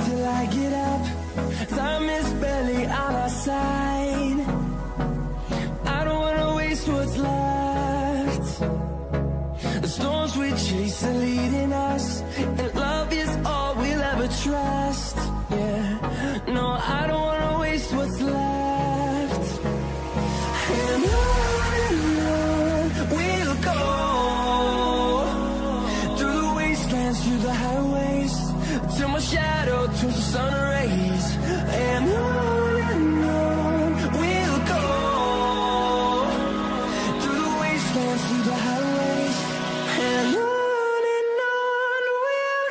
Till I get up, time is barely on our side. I don't wanna waste what's left. The storms we chase are leading us, and love is all we'll ever trust. Yeah, no, I don't wanna waste what's left. And on we'll go, through the wastelands, through the highways, till my shadow turns to sun rays. And on we'll go, through the wastelands, through the highways. And on we'll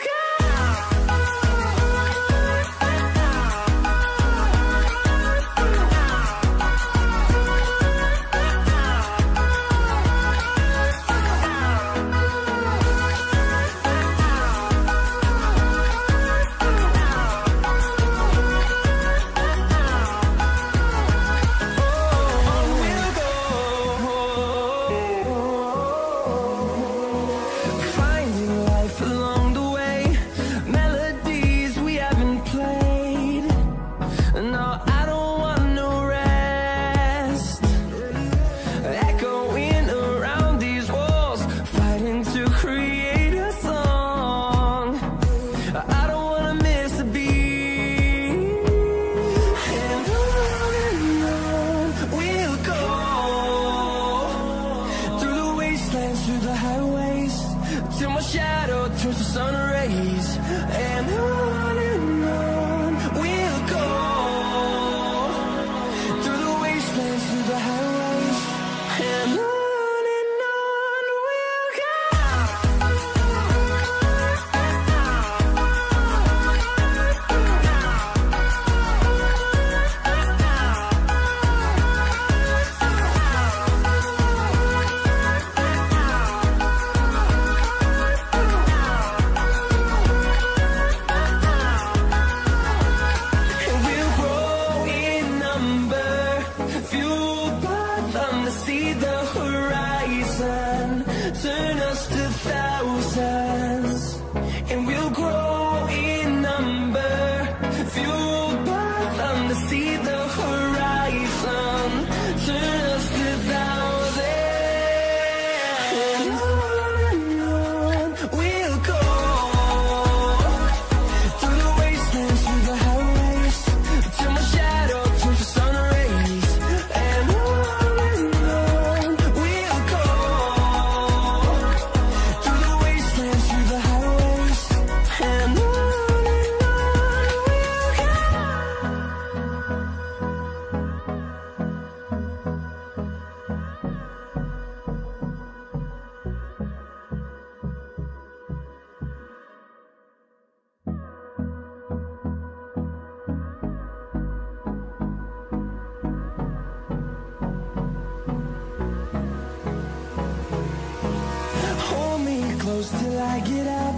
close till I get up.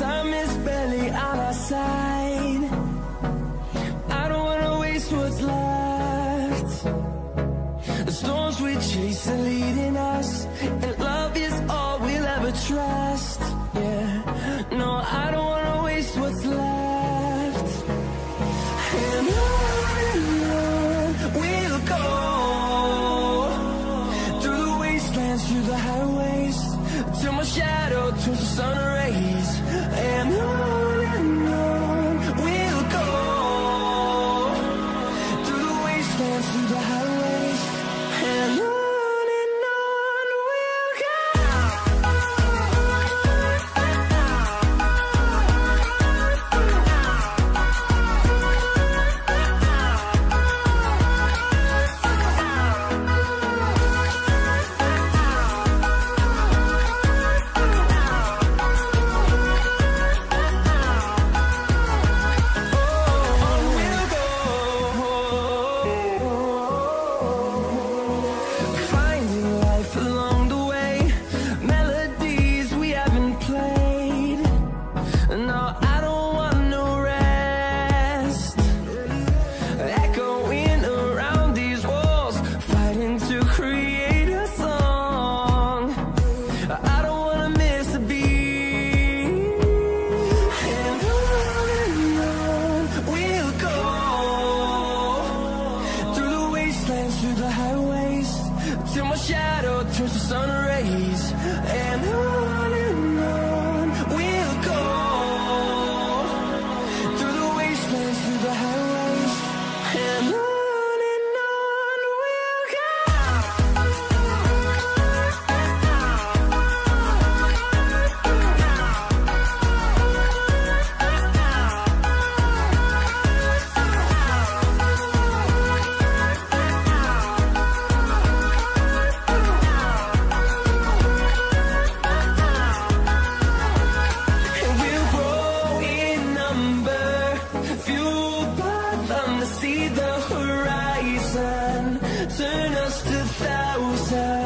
Time is barely on our side. I don't wanna waste what's left. The storms we chase are leading us, and love is all we'll ever trust. Yeah, no, I don't wanna waste what's left. And on we'll go, through the wastelands, through the highways, till my shadow turns to sun rays. And on we'll go, through the wastelands, through the highways, and on we'll go. Finding life along the way, melodies we haven't played. No, I don't want no rest. Echoing around these walls, fighting to create a song. I don't wanna miss a beat. And on we'll go, through the wastelands, through the highways, till my shadow turns to sun rays. And on we'll go, through the wastelands, through the highways, and on we'll go. And we'll grow in number, fueled by them to see the horizon, turn us to thousands.